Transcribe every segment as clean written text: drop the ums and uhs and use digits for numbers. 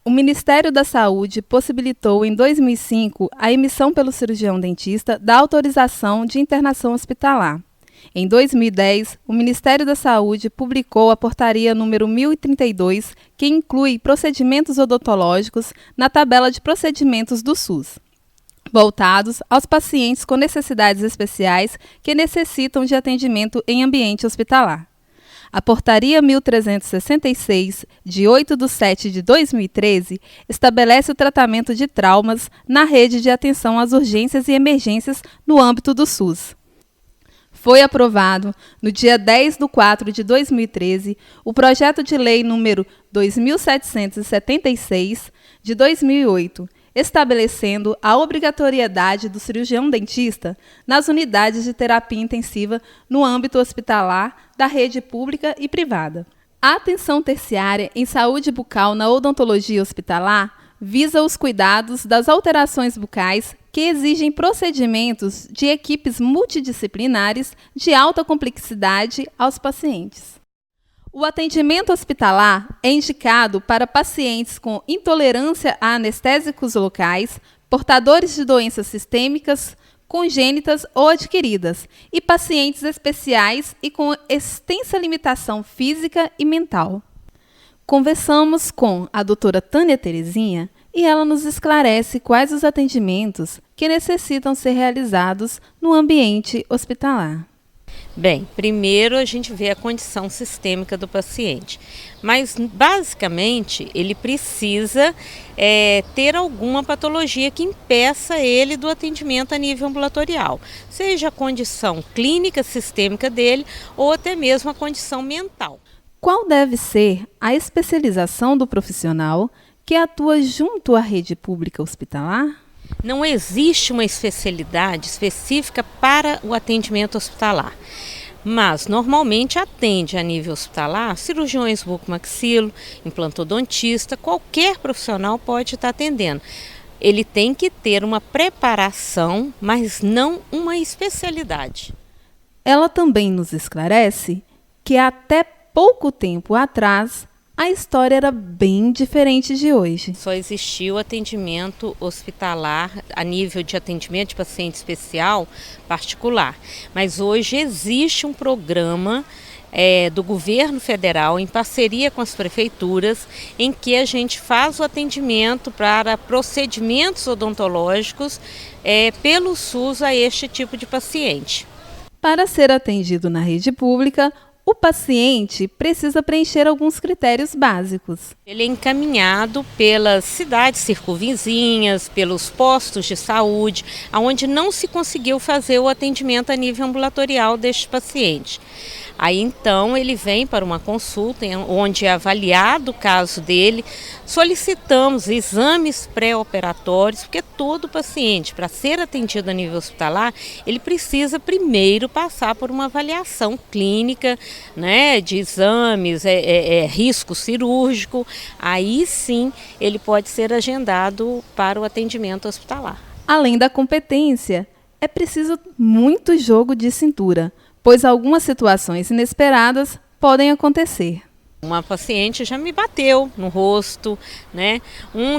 O Ministério da Saúde possibilitou em 2005 a emissão pelo cirurgião-dentista da autorização de internação hospitalar. Em 2010, o Ministério da Saúde publicou a Portaria número 1032, que inclui procedimentos odontológicos na tabela de procedimentos do SUS, voltados aos pacientes com necessidades especiais que necessitam de atendimento em ambiente hospitalar. A Portaria 1366, de 8/7/2013, estabelece o tratamento de traumas na rede de atenção às urgências e emergências no âmbito do SUS. Foi aprovado, no dia 10/4/2013, o projeto de lei número 2776, de 2008, estabelecendo a obrigatoriedade do cirurgião-dentista nas unidades de terapia intensiva no âmbito hospitalar da rede pública e privada. A atenção terciária em saúde bucal na odontologia hospitalar visa os cuidados das alterações bucais que exigem procedimentos de equipes multidisciplinares de alta complexidade aos pacientes. O atendimento hospitalar é indicado para pacientes com intolerância a anestésicos locais, portadores de doenças sistêmicas, congênitas ou adquiridas, e pacientes especiais e com extensa limitação física e mental. Conversamos com a doutora Tânia Terezinha e ela nos esclarece quais os atendimentos que necessitam ser realizados no ambiente hospitalar. Bem, primeiro a gente vê a condição sistêmica do paciente, mas basicamente ele precisa ter alguma patologia que impeça ele do atendimento a nível ambulatorial, seja a condição clínica sistêmica dele ou até mesmo a condição mental. Qual deve ser a especialização do profissional que atua junto à rede pública hospitalar? Não existe uma especialidade específica para o atendimento hospitalar, mas normalmente atende a nível hospitalar cirurgiões bucomaxilo, implantodontista, qualquer profissional pode estar atendendo. Ele tem que ter uma preparação, mas não uma especialidade. Ela também nos esclarece que até pouco tempo atrás a história era bem diferente de hoje. Só existia o atendimento hospitalar a nível de atendimento de paciente especial particular. Mas hoje existe um programa do governo federal, em parceria com as prefeituras, em que a gente faz o atendimento para procedimentos odontológicos pelo SUS a este tipo de paciente. Para ser atendido na rede pública, o paciente precisa preencher alguns critérios básicos. Ele é encaminhado pelas cidades circunvizinhas, pelos postos de saúde, onde não se conseguiu fazer o atendimento a nível ambulatorial deste paciente. Aí então ele vem para uma consulta onde é avaliado o caso dele, solicitamos exames pré-operatórios, porque todo paciente, para ser atendido a nível hospitalar, ele precisa primeiro passar por uma avaliação clínica, né, de exames, risco cirúrgico, aí sim ele pode ser agendado para o atendimento hospitalar. Além da competência, é preciso muito jogo de cintura, pois algumas situações inesperadas podem acontecer. Uma paciente já me bateu no rosto, né?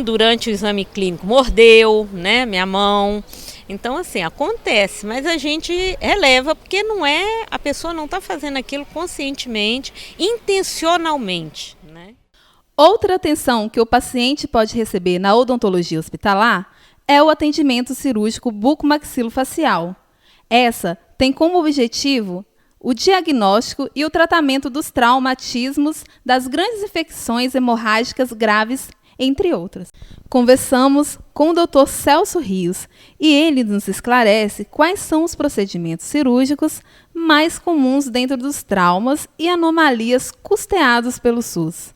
Durante o exame clínico mordeu, né, minha mão. Então, assim, acontece, mas a gente releva porque a pessoa não está fazendo aquilo conscientemente, intencionalmente, né? Outra atenção que o paciente pode receber na odontologia hospitalar é o atendimento cirúrgico bucomaxilofacial. Essa tem como objetivo o diagnóstico e o tratamento dos traumatismos, das grandes infecções hemorrágicas graves, entre outras. Conversamos com o Dr. Celso Rios e ele nos esclarece quais são os procedimentos cirúrgicos mais comuns dentro dos traumas e anomalias custeados pelo SUS.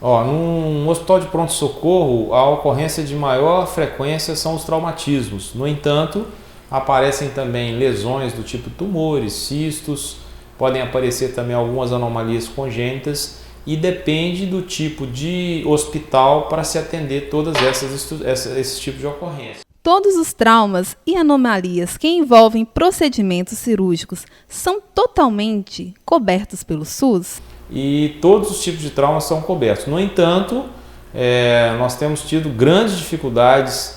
Num hospital de pronto-socorro, a ocorrência de maior frequência são os traumatismos. No entanto, aparecem também lesões do tipo tumores, cistos, podem aparecer também algumas anomalias congênitas e depende do tipo de hospital para se atender todas esses tipos de ocorrência. Todos os traumas e anomalias que envolvem procedimentos cirúrgicos são totalmente cobertos pelo SUS? E todos os tipos de traumas são cobertos. No entanto, nós temos tido grandes dificuldades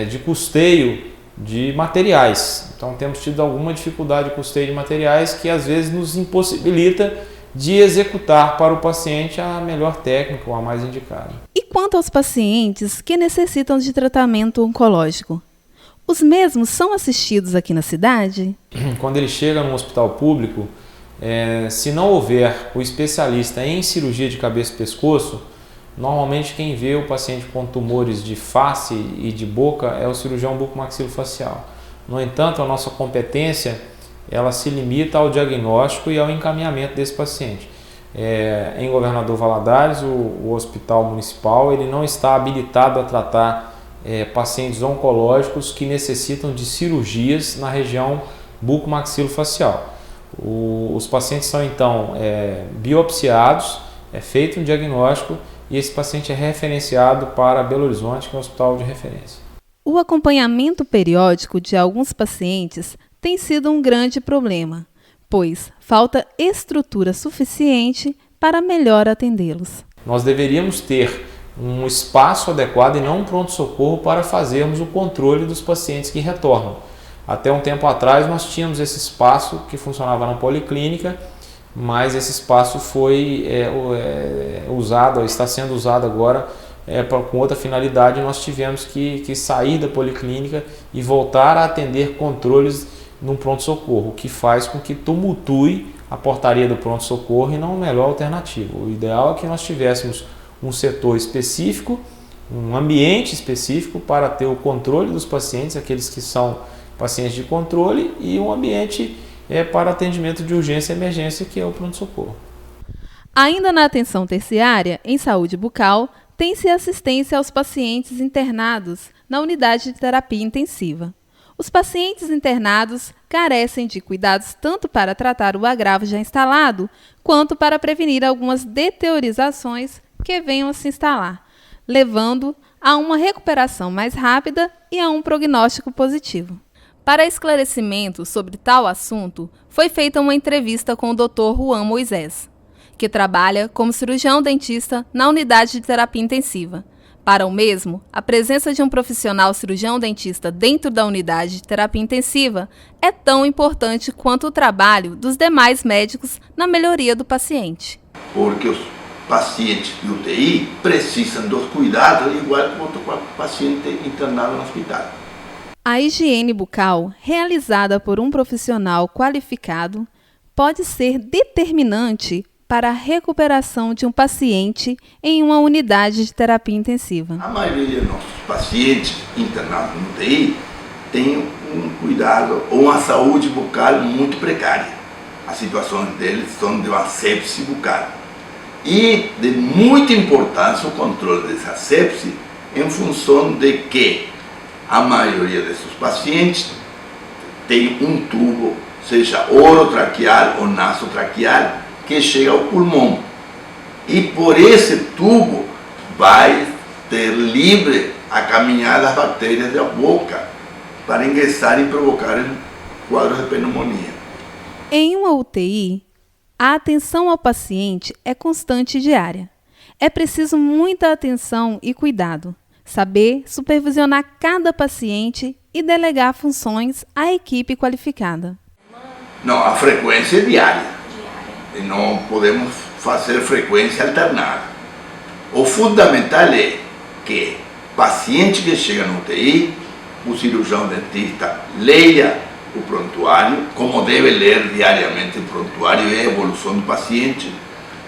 de custeio de materiais. Então temos tido alguma dificuldade de custeio de materiais que às vezes nos impossibilita de executar para o paciente a melhor técnica ou a mais indicada. E quanto aos pacientes que necessitam de tratamento oncológico? Os mesmos são assistidos aqui na cidade? Quando ele chega no hospital público, se não houver o especialista em cirurgia de cabeça e pescoço, normalmente quem vê o paciente com tumores de face e de boca é o cirurgião bucomaxilofacial. No entanto, a nossa competência ela se limita ao diagnóstico e ao encaminhamento desse paciente. Em Governador Valadares, o hospital municipal ele não está habilitado a tratar pacientes oncológicos que necessitam de cirurgias na região bucomaxilofacial. Os pacientes são então biopsiados, é feito um diagnóstico e esse paciente é referenciado para Belo Horizonte, que é o hospital de referência. O acompanhamento periódico de alguns pacientes tem sido um grande problema, pois falta estrutura suficiente para melhor atendê-los. Nós deveríamos ter um espaço adequado e não um pronto-socorro para fazermos o controle dos pacientes que retornam. Até um tempo atrás nós tínhamos esse espaço que funcionava na policlínica, mas esse espaço foi usado, está sendo usado agora com outra finalidade. Nós tivemos que sair da policlínica e voltar a atender controles num pronto-socorro, o que faz com que tumultue a portaria do pronto-socorro e não a melhor alternativa. O ideal é que nós tivéssemos um setor específico, um ambiente específico para ter o controle dos pacientes, aqueles que são pacientes de controle, e um ambiente para atendimento de urgência e emergência, que é o pronto-socorro. Ainda na atenção terciária, em saúde bucal, tem-se assistência aos pacientes internados na unidade de terapia intensiva. Os pacientes internados carecem de cuidados tanto para tratar o agravo já instalado, quanto para prevenir algumas deteriorizações que venham a se instalar, levando a uma recuperação mais rápida e a um prognóstico positivo. Para esclarecimento sobre tal assunto, foi feita uma entrevista com o Dr. Juan Moisés, que trabalha como cirurgião dentista na unidade de terapia intensiva. Para o mesmo, a presença de um profissional cirurgião dentista dentro da unidade de terapia intensiva é tão importante quanto o trabalho dos demais médicos na melhoria do paciente. Porque os pacientes de UTI precisam dos cuidados igual quanto o paciente internado no hospital. A higiene bucal, realizada por um profissional qualificado, pode ser determinante para a recuperação de um paciente em uma unidade de terapia intensiva. A maioria dos nossos pacientes internados no UTI tem um cuidado ou uma saúde bucal muito precária. As situações deles são de uma sepse bucal. E de muita importância o controle dessa sepse em função de que a maioria desses pacientes tem um tubo, seja orotraqueal ou nasotraqueal, que chega ao pulmão. E por esse tubo vai ter livre a caminhada das bactérias da boca para ingressar e provocar quadros de pneumonia. Em uma UTI, a atenção ao paciente é constante e diária. É preciso muita atenção e cuidado, saber supervisionar cada paciente e delegar funções à equipe qualificada. Não, a frequência é diária. E não podemos fazer frequência alternada. O fundamental é que paciente que chega no UTI, o cirurgião dentista leia o prontuário, como deve ler diariamente o prontuário e a evolução do paciente,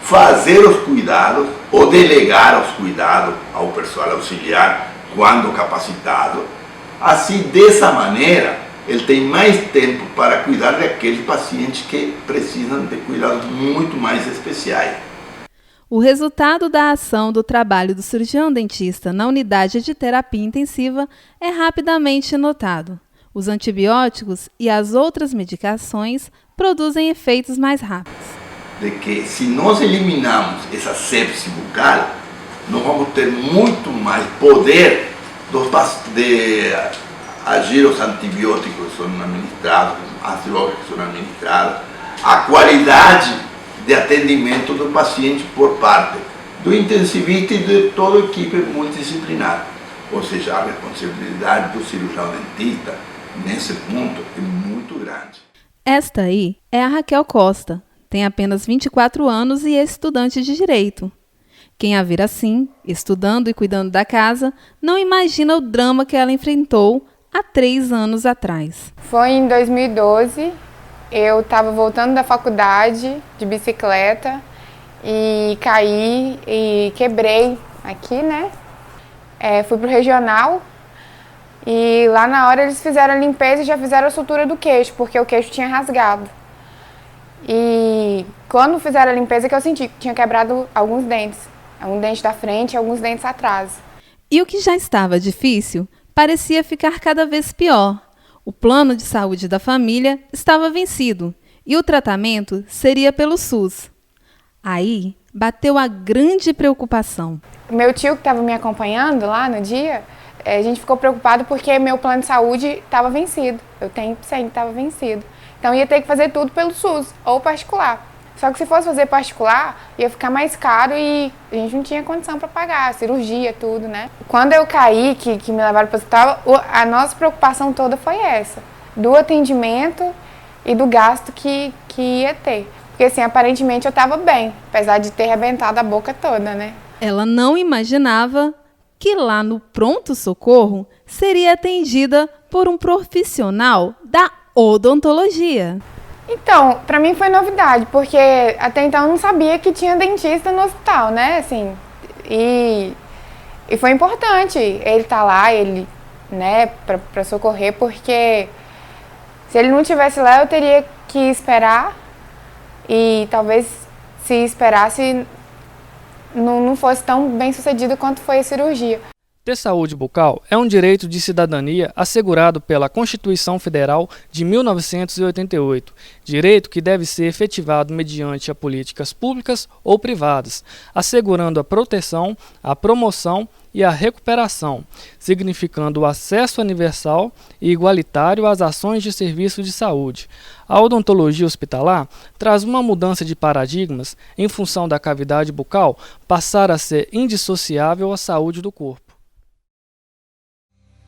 fazer os cuidados ou delegar os cuidados ao pessoal auxiliar quando capacitado. Assim, dessa maneira, ele tem mais tempo para cuidar daqueles pacientes que precisam de cuidados muito mais especiais. O resultado da ação do trabalho do cirurgião dentista na unidade de terapia intensiva é rapidamente notado. Os antibióticos e as outras medicações produzem efeitos mais rápidos. De que se nós eliminarmos essa sepse bucal, nós vamos ter muito mais poder de agir os antibióticos que são administrados, as drogas que são administradas, a qualidade de atendimento do paciente por parte do intensivista e de toda a equipe multidisciplinar. Ou seja, a responsabilidade do cirurgião dentista nesse ponto é muito grande. Esta aí é a Raquel Costa, tem apenas 24 anos e é estudante de Direito. Quem a vira assim, estudando e cuidando da casa, não imagina o drama que ela enfrentou há 3 anos atrás. Foi em 2012, eu estava voltando da faculdade de bicicleta e caí e quebrei aqui, né? Fui pro regional e lá na hora eles fizeram a limpeza e já fizeram a sutura do queixo, porque o queixo tinha rasgado. E quando fizeram a limpeza que eu senti que tinha quebrado alguns dentes. Um dente da frente e alguns dentes atrás. E o que já estava difícil parecia ficar cada vez pior. O plano de saúde da família estava vencido e o tratamento seria pelo SUS. Aí bateu a grande preocupação. Meu tio que estava me acompanhando lá no dia, a gente ficou preocupado porque meu plano de saúde estava vencido. Eu tenho 100%, estava vencido. Então ia ter que fazer tudo pelo SUS ou particular. Só que se fosse fazer particular, ia ficar mais caro e a gente não tinha condição para pagar, cirurgia, tudo, né? Quando eu caí, que me levaram para o hospital, a nossa preocupação toda foi essa, do atendimento e do gasto que ia ter. Porque assim, aparentemente eu estava bem, apesar de ter arrebentado a boca toda, né? Ela não imaginava que lá no pronto-socorro seria atendida por um profissional da odontologia. Então, pra mim foi novidade, porque até então eu não sabia que tinha dentista no hospital, né, assim, e foi importante ele estar lá, né, pra socorrer, porque se ele não estivesse lá eu teria que esperar e talvez se esperasse não fosse tão bem sucedido quanto foi a cirurgia. Ter saúde bucal é um direito de cidadania assegurado pela Constituição Federal de 1988, direito que deve ser efetivado mediante a políticas públicas ou privadas, assegurando a proteção, a promoção e a recuperação, significando o acesso universal e igualitário às ações de serviço de saúde. A odontologia hospitalar traz uma mudança de paradigmas em função da cavidade bucal passar a ser indissociável à saúde do corpo.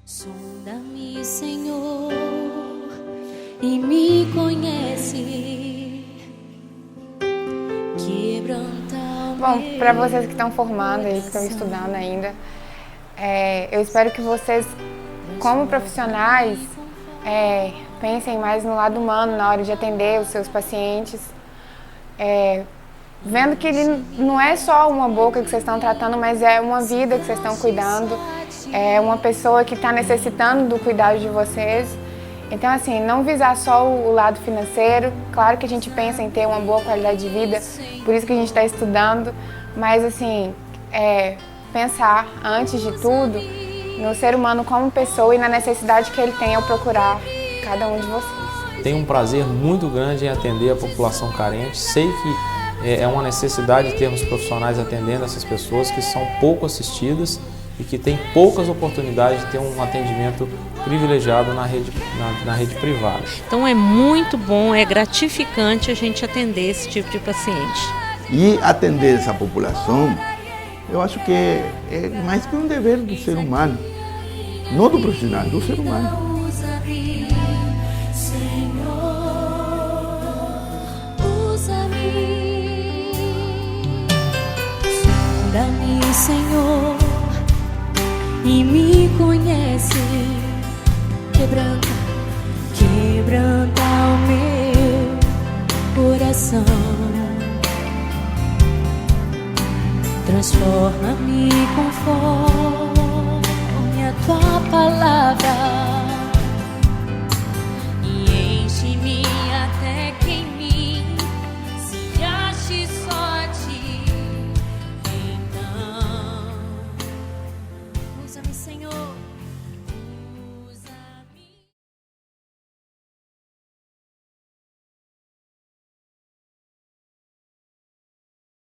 Sonda-me, Senhor, e me conhece. Bom, para vocês que estão formando aí, que estão estudando ainda, eu espero que vocês, como profissionais, pensem mais no lado humano na hora de atender os seus pacientes, vendo que ele não é só uma boca que vocês estão tratando, mas é uma vida que vocês estão cuidando, é uma pessoa que está necessitando do cuidado de vocês. Então, assim, não visar só o lado financeiro. Claro que a gente pensa em ter uma boa qualidade de vida, por isso que a gente está estudando, mas, assim, pensar, antes de tudo, no ser humano como pessoa e na necessidade que ele tem ao procurar cada um de vocês. Tenho um prazer muito grande em atender a população carente. Sei que é uma necessidade termos profissionais atendendo essas pessoas que são pouco assistidas e que têm poucas oportunidades de ter um atendimento privilegiado na rede privada. Então é muito bom, é gratificante a gente atender esse tipo de paciente. E atender essa população, eu acho que é mais que um dever do ser humano, não do profissional, do ser humano. Sonda-me, Senhor, e me conhece. Quebranta o meu coração. Transforma-me conforme a tua palavra.